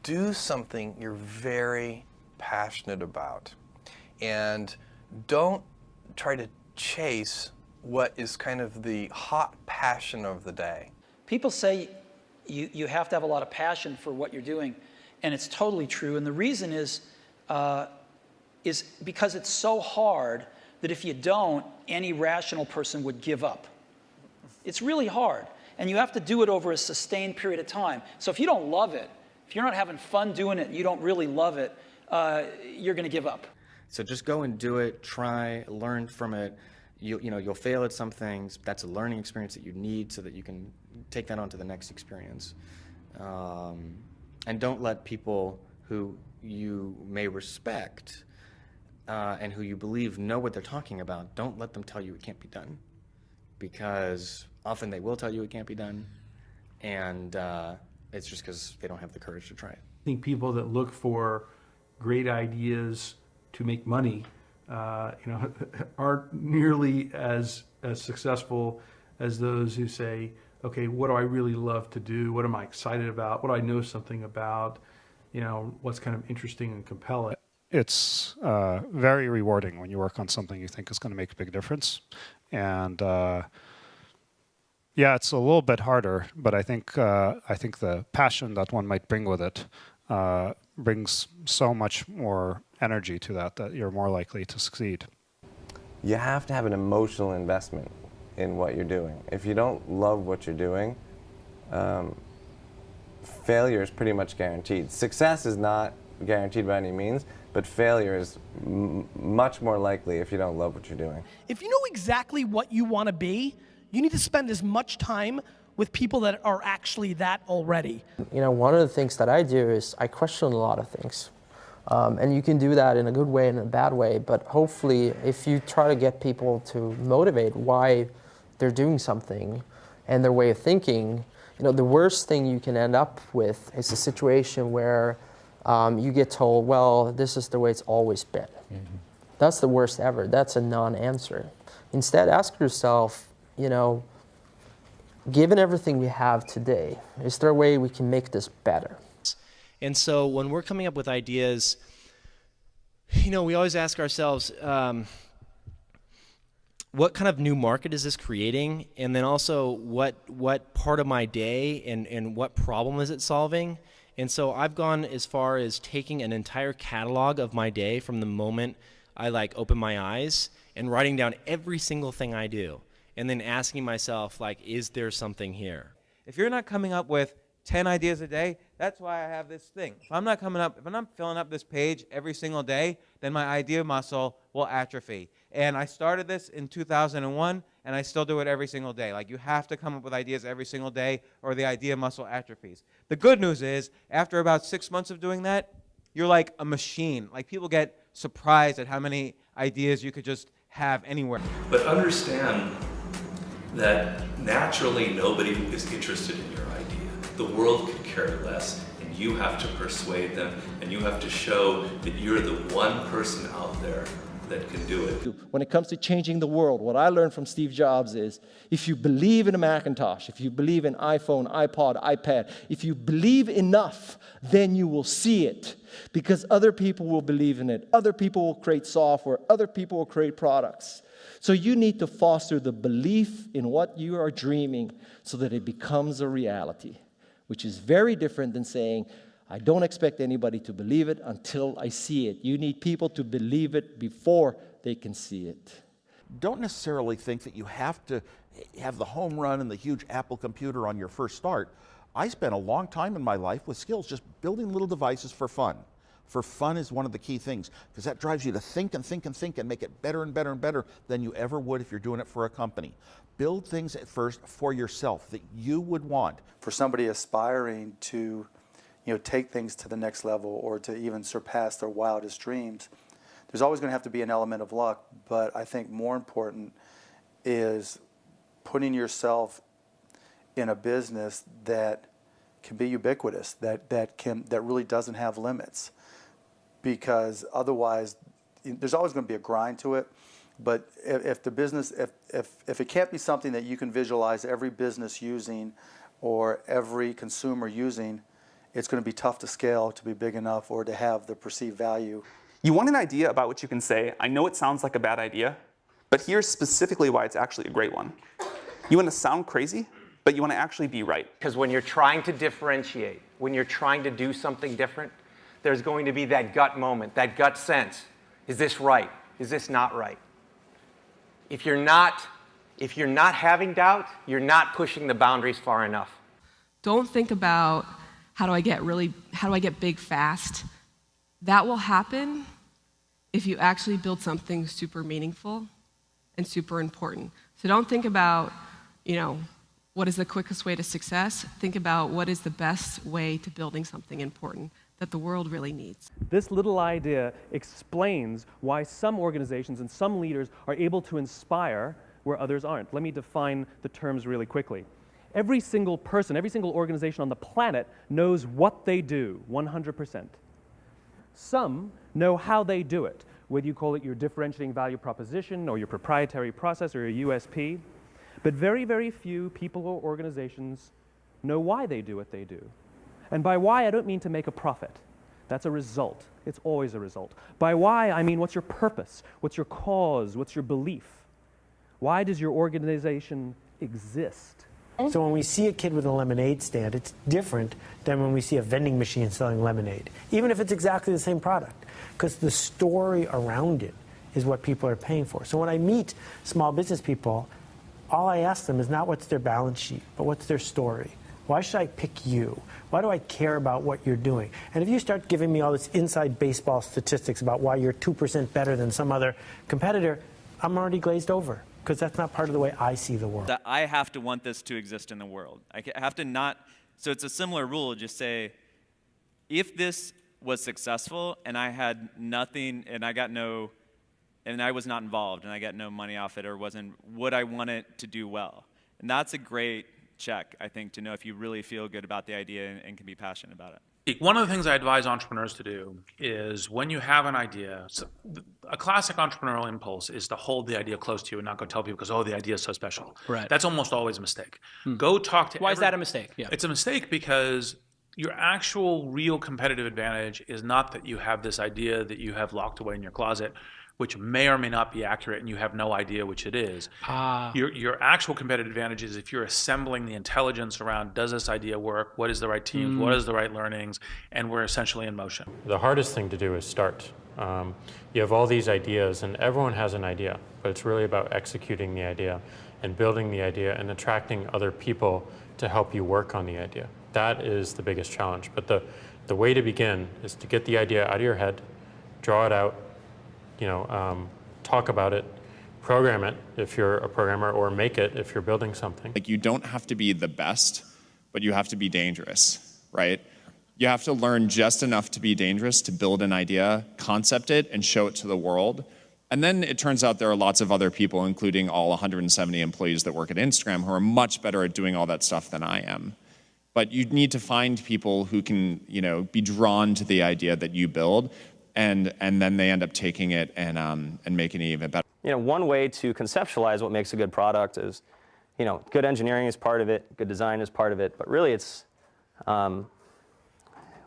do something you're very passionate about. And don't try to chase what is kind of the hot passion of the day. People say you have to have a lot of passion for what you're doing, and it's totally true. And the reason is because it's so hard that if you don't, any rational person would give up. It's really hard, and you have to do it over a sustained period of time. So if you don't love it, if you're not having fun doing it, and you don't really love it, you're going to give up. So just go and do it, try, learn from it. You'll fail at some things. That's a learning experience that you need so that you can take that on to the next experience. And don't let people who you may respect and who you believe know what they're talking about, don't let them tell you it can't be done. Because often they will tell you it can't be done, and it's just because they don't have the courage to try it. I think people that look for great ideas to make money, aren't nearly as successful as those who say, okay, what do I really love to do? What am I excited about? What do I know something about? What's kind of interesting and compelling? It's very rewarding when you work on something you think is going to make a big difference. And yeah, it's a little bit harder, but I think the passion that one might bring with it brings so much more energy to that you're more likely to succeed. You have to have an emotional investment in what you're doing. If you don't love what you're doing, failure is pretty much guaranteed. Success is not guaranteed by any means, but failure is much more likely if you don't love what you're doing. If you know exactly what you want to be, you need to spend as much time with people that are actually that already. One of the things that I do is I question a lot of things. And you can do that in a good way and in a bad way, but hopefully if you try to get people to motivate why they're doing something and their way of thinking, the worst thing you can end up with is a situation where you get told, well, this is the way it's always been. Mm-hmm. That's the worst ever. That's a non-answer. Instead, ask yourself, given everything we have today, is there a way we can make this better? And so when we're coming up with ideas, we always ask ourselves, what kind of new market is this creating? And then also, what part of my day and what problem is it solving? And so I've gone as far as taking an entire catalog of my day from the moment I open my eyes and writing down every single thing I do. And then asking myself, is there something here? If you're not coming up with 10 ideas a day, that's why I have this thing. If I'm not filling up this page every single day, then my idea muscle will atrophy. And I started this in 2001, and I still do it every single day. You have to come up with ideas every single day, or the idea muscle atrophies. The good news is, after about 6 months of doing that, you're like a machine. People get surprised at how many ideas you could just have anywhere. But understand that naturally nobody is interested in your idea. The world could care less, and you have to persuade them, and you have to show that you're the one person out there that can do it. When it comes to changing the world, what I learned from Steve Jobs is, if you believe in a Macintosh, if you believe in iPhone, iPod, iPad, if you believe enough, then you will see it. Because other people will believe in it. Other people will create software. Other people will create products. So you need to foster the belief in what you are dreaming so that it becomes a reality, which is very different than saying, I don't expect anybody to believe it until I see it. You need people to believe it before they can see it. Don't necessarily think that you have to have the home run and the huge Apple computer on your first start. I spent a long time in my life with skills just building little devices for fun. For fun is one of the key things, because that drives you to think and think and think and make it better and better and better than you ever would if you're doing it for a company. Build things at first for yourself that you would want. For somebody aspiring to take things to the next level or to even surpass their wildest dreams, there's always going to have to be an element of luck, but I think more important is putting yourself in a business that can be ubiquitous, that really doesn't have limits. Because otherwise, there's always going to be a grind to it. But if the business, if it can't be something that you can visualize every business using or every consumer using, it's going to be tough to scale to be big enough or to have the perceived value. You want an idea about which you can say, I know it sounds like a bad idea, but here's specifically why it's actually a great one. You want to sound crazy, but you want to actually be right. Because when you're trying to differentiate, when you're trying to do something different, there's going to be that gut moment, that gut sense. Is this right? Is this not right? If you're not having doubt, you're not pushing the boundaries far enough. Don't think about how do I get big fast. That will happen if you actually build something super meaningful and super important. So don't think about, what is the quickest way to success? Think about what is the best way to building something important that the world really needs. This little idea explains why some organizations and some leaders are able to inspire where others aren't. Let me define the terms really quickly. Every single person, every single organization on the planet knows what they do, 100%. Some know how they do it, whether you call it your differentiating value proposition or your proprietary process or your USP. But very, very few people or organizations know why they do what they do. And by why, I don't mean to make a profit. That's a result. It's always a result. By why, I mean what's your purpose? What's your cause? What's your belief? Why does your organization exist? So when we see a kid with a lemonade stand, it's different than when we see a vending machine selling lemonade, even if it's exactly the same product, because the story around it is what people are paying for. So when I meet small business people, all I ask them is not what's their balance sheet, but what's their story. Why should I pick you? Why do I care about what you're doing? And if you start giving me all this inside baseball statistics about why you're 2% better than some other competitor, I'm already glazed over, because that's not part of the way I see the world. That I have to want this to exist in the world. I have to not, so it's a similar rule, just say, if this was successful and I had nothing and I was not involved and I got no money off it or would I want it to do well? And that's a great check, I think, to know if you really feel good about the idea and can be passionate about it. One of the things I advise entrepreneurs to do is when you have an idea, a classic entrepreneurial impulse is to hold the idea close to you and not go tell people because, the idea is so special. Right. That's almost always a mistake. Go talk to Why is that a mistake? Yeah. It's a mistake because your actual real competitive advantage is not that you have this idea that you have locked away in your closet, which may or may not be accurate and you have no idea which it is. Your actual competitive advantage is if you're assembling the intelligence around, does this idea work? What is the right teams? What is the right learnings? And we're essentially in motion. The hardest thing to do is start. You have all these ideas and everyone has an idea, but it's really about executing the idea and building the idea and attracting other people to help you work on the idea. That is the biggest challenge. But the way to begin is to get the idea out of your head, draw it out, talk about it, program it if you're a programmer, or make it if you're building something. Like, you don't have to be the best, but you have to be dangerous, right? You have to learn just enough to be dangerous, to build an idea, concept it, and show it to the world. And then it turns out there are lots of other people, including all 170 employees that work at Instagram, who are much better at doing all that stuff than I am. But you need to find people who can, be drawn to the idea that you build, and then they end up taking it and making it even better. One way to conceptualize what makes a good product is, good engineering is part of it, good design is part of it, but really it's, one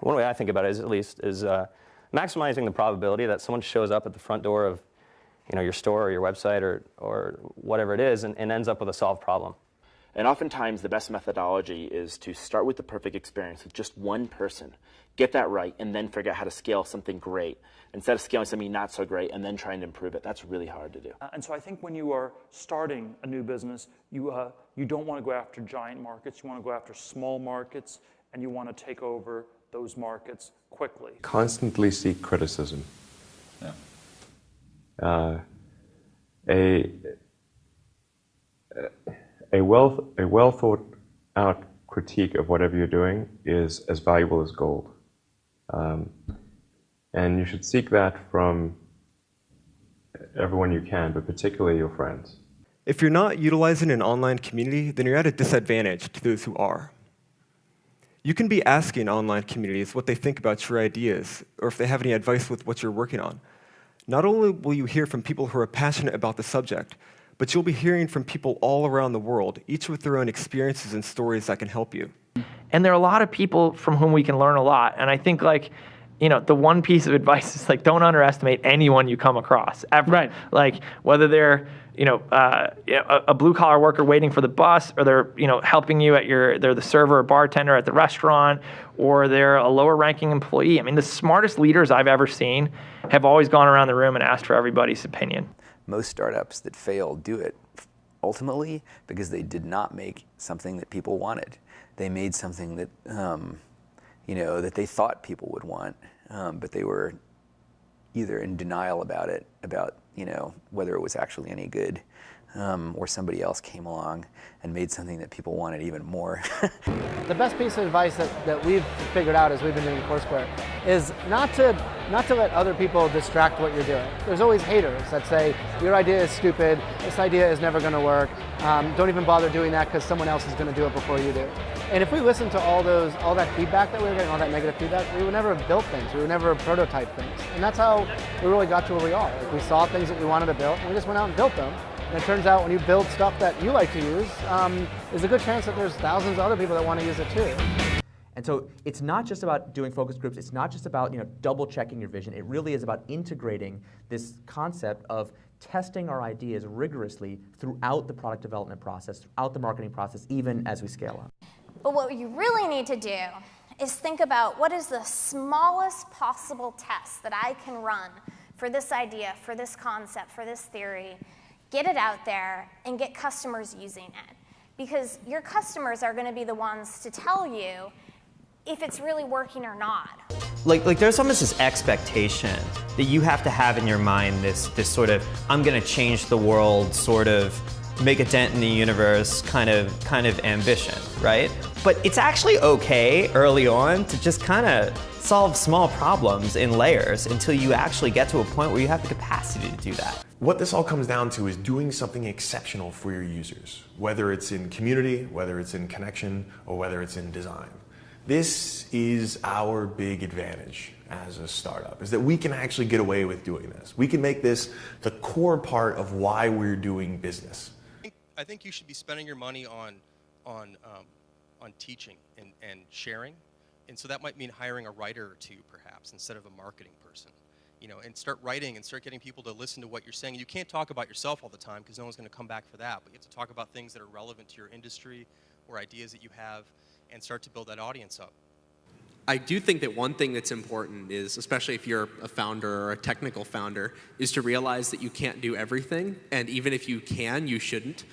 way I think about it is, at least, is maximizing the probability that someone shows up at the front door of, your store or your website or whatever it is and ends up with a solved problem. And oftentimes the best methodology is to start with the perfect experience with just one person, get that right, and then figure out how to scale something great. Instead of scaling something not so great and then trying to improve it, that's really hard to do. And so I think when you are starting a new business, you don't want to go after giant markets, you want to go after small markets, and you want to take over those markets quickly. Constantly seek criticism. Yeah. A well thought out critique of whatever you're doing is as valuable as gold. And you should seek that from everyone you can, but particularly your friends. If you're not utilizing an online community, then you're at a disadvantage to those who are. You can be asking online communities what they think about your ideas, or if they have any advice with what you're working on. Not only will you hear from people who are passionate about the subject, but you'll be hearing from people all around the world, each with their own experiences and stories that can help you. And there are a lot of people from whom we can learn a lot. And I think like, you know, the one piece of advice is like, don't underestimate anyone you come across ever. Right. Like whether they're, you know, a blue collar worker waiting for the bus, or they're, you know, helping you at they're the server or bartender at the restaurant, or they're a lower ranking employee. I mean, the smartest leaders I've ever seen have always gone around the room and asked for everybody's opinion. Most startups that fail do it ultimately because they did not make something that people wanted. They made something that, you know, that they thought people would want, but they were either in denial about it, about, you know, whether it was actually any good, or somebody else came along and made something that people wanted even more. The best piece of advice that we've figured out as we've been doing Foursquare is not to let other people distract what you're doing. There's always haters that say, your idea is stupid, this idea is never going to work, don't even bother doing that because someone else is going to do it before you do. And if we listened to all that feedback that we were getting, all that negative feedback, we would never have built things, we would never have prototyped things. And that's how we really got to where we are. Like, we saw things that we wanted to build, and we just went out and built them. And it turns out when you build stuff that you like to use, there's a good chance that there's thousands of other people that want to use it too. And so it's not just about doing focus groups, it's not just about, you know, double checking your vision, it really is about integrating this concept of testing our ideas rigorously throughout the product development process, throughout the marketing process, even as we scale up. But what you really need to do is think about what is the smallest possible test that I can run for this idea, for this concept, for this theory, get it out there, and get customers using it. Because your customers are going to be the ones to tell you if it's really working or not. Like there's almost this expectation that you have to have in your mind, this sort of, I'm going to change the world, sort of make a dent in the universe kind of ambition, right? But it's actually okay early on to just kind of solve small problems in layers until you actually get to a point where you have the capacity to do that. What this all comes down to is doing something exceptional for your users, whether it's in community, whether it's in connection, or whether it's in design. This is our big advantage as a startup, is that we can actually get away with doing this. We can make this the core part of why we're doing business. I think you should be spending your money on teaching and sharing, and so that might mean hiring a writer or two, perhaps, instead of a marketing person. You know, and start writing and start getting people to listen to what you're saying. You can't talk about yourself all the time because no one's going to come back for that, but you have to talk about things that are relevant to your industry or ideas that you have, and start to build that audience up. I do think that one thing that's important is, especially if you're a founder or a technical founder, is to realize that you can't do everything, and even if you can, you shouldn't.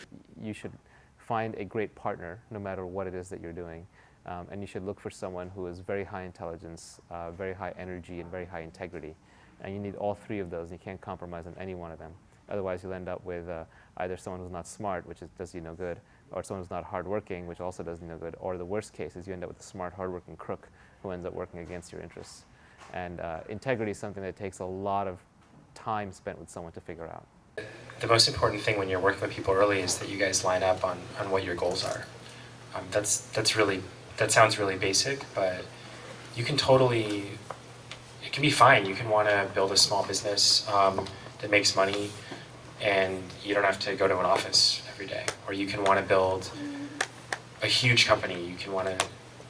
You should find a great partner no matter what it is that you're doing, and you should look for someone who is very high intelligence, very high energy, and very high integrity. And you need all three of those, and you can't compromise on any one of them. Otherwise, you'll end up with either someone who's not smart, which does you no good, or someone who's not hardworking, which also does you no good, or the worst case is you end up with a smart, hardworking crook who ends up working against your interests. And integrity is something that takes a lot of time spent with someone to figure out. The most important thing when you're working with people early is that you guys line up on what your goals are. That sounds really basic, but you can totally, it can be fine. You can want to build a small business that makes money and you don't have to go to an office every day. Or you can want to build a huge company. You can want to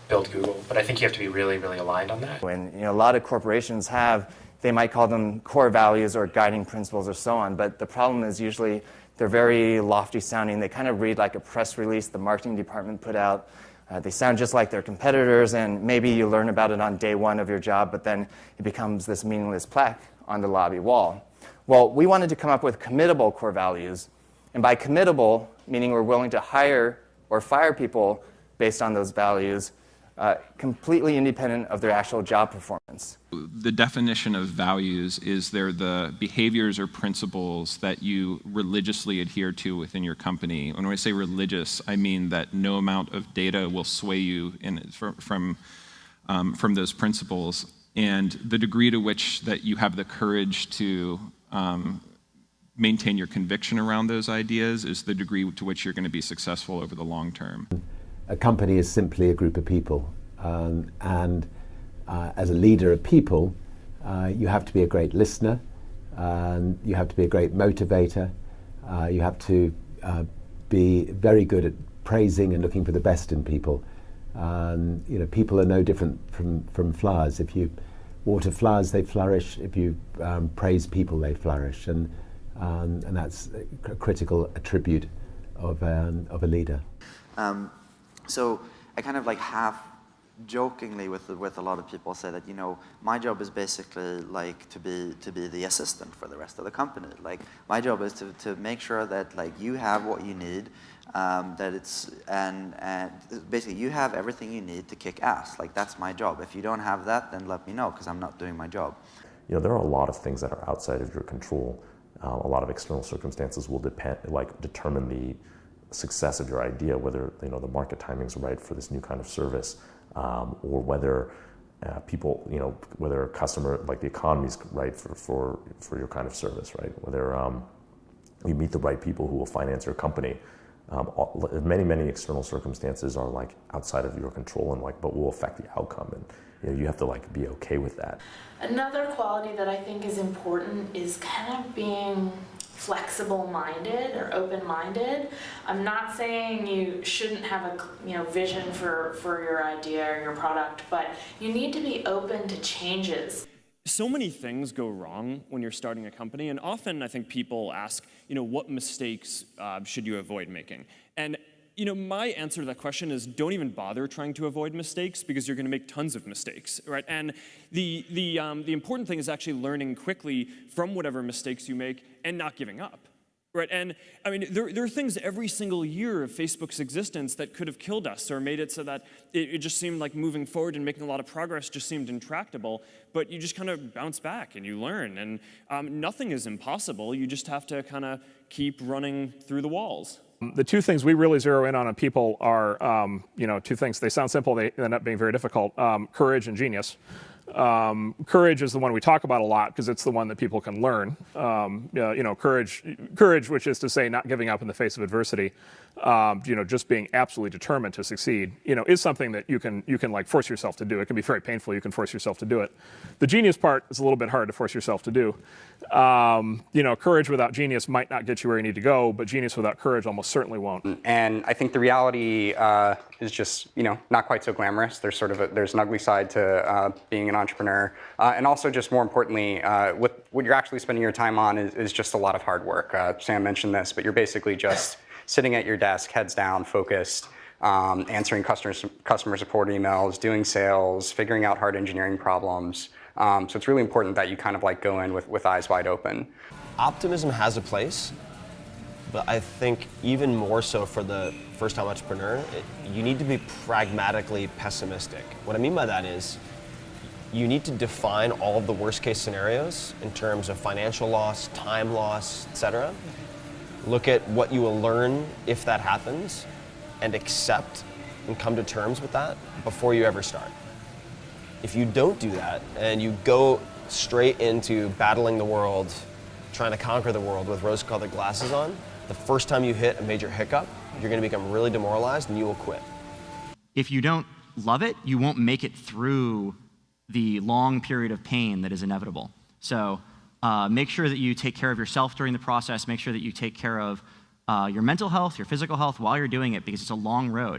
build Google. But I think you have to be really, really aligned on that. When a lot of corporations have, they might call them core values or guiding principles or so on, but the problem is usually they're very lofty sounding. They kind of read like a press release the marketing department put out. They sound just like their competitors, and maybe you learn about it on day one of your job, but then it becomes this meaningless plaque on the lobby wall. Well, we wanted to come up with committable core values, and by committable, meaning we're willing to hire or fire people based on those values, completely independent of their actual job performance. The definition of values is they're the behaviors or principles that you religiously adhere to within your company. When I say religious, I mean that no amount of data will sway you from those principles. And the degree to which that you have the courage to maintain your conviction around those ideas is the degree to which you're going to be successful over the long term. A company is simply a group of people, as a leader of people, you have to be a great listener, you have to be a great motivator, you have to be very good at praising and looking for the best in people, People are no different from flowers. If you water flowers, they flourish. If you praise people, they flourish, and that's a critical attribute of a leader. So I kind of like half jokingly with a lot of people say that, my job is basically like to be the assistant for the rest of the company. Like my job is to make sure that like you have what you need, that it's and basically you have everything you need to kick ass. Like that's my job. If you don't have that, then let me know because I'm not doing my job. There are a lot of things that are outside of your control. A lot of external circumstances will determine the success of your idea, whether the market timing's right for this new kind of service, or whether people, whether a customer, like the economy's right for your kind of service, right? Whether you meet the right people who will finance your company. Many external circumstances are like outside of your control and but will affect the outcome, and you have to be okay with that. Another quality that I think is important is kind of being flexible-minded or open-minded. I'm not saying you shouldn't have a vision for your idea or your product, but you need to be open to changes. So many things go wrong when you're starting a company, and often I think people ask, what mistakes should you avoid making? And my answer to that question is don't even bother trying to avoid mistakes because you're going to make tons of mistakes, right? And the important thing is actually learning quickly from whatever mistakes you make and not giving up, right? And I mean, there are things every single year of Facebook's existence that could have killed us or made it so that it just seemed like moving forward and making a lot of progress just seemed intractable, but you just kind of bounce back and you learn. And nothing is impossible. You just have to kind of keep running through the walls. The two things we really zero in on people are, two things. They sound simple, they end up being very difficult. Courage and genius. Courage is the one we talk about a lot because it's the one that people can learn. Courage, which is to say not giving up in the face of adversity, just being absolutely determined to succeed, is something that you can like force yourself to do. It can be very painful. You can force yourself to do it. The genius part is a little bit hard to force yourself to do. Courage without genius might not get you where you need to go, but genius without courage almost certainly won't. And I think the reality is just, not quite so glamorous. There's there's an ugly side to being an entrepreneur. And also just more importantly, what you're actually spending your time on is just a lot of hard work. Sam mentioned this, but you're basically just sitting at your desk, heads down, focused, answering customer support emails, doing sales, figuring out hard engineering problems. So it's really important that you kind of go in with eyes wide open. Optimism has a place, but I think even more so for the first-time entrepreneur, you need to be pragmatically pessimistic. What I mean by that is you need to define all of the worst-case scenarios in terms of financial loss, time loss, etc. Look at what you will learn if that happens and accept and come to terms with that before you ever start. If you don't do that and you go straight into battling the world, trying to conquer the world with rose-colored glasses on, the first time you hit a major hiccup, you're going to become really demoralized and you will quit. If you don't love it, you won't make it through the long period of pain that is inevitable. So make sure that you take care of yourself during the process. Make sure that you take care of your mental health, your physical health while you're doing it because it's a long road.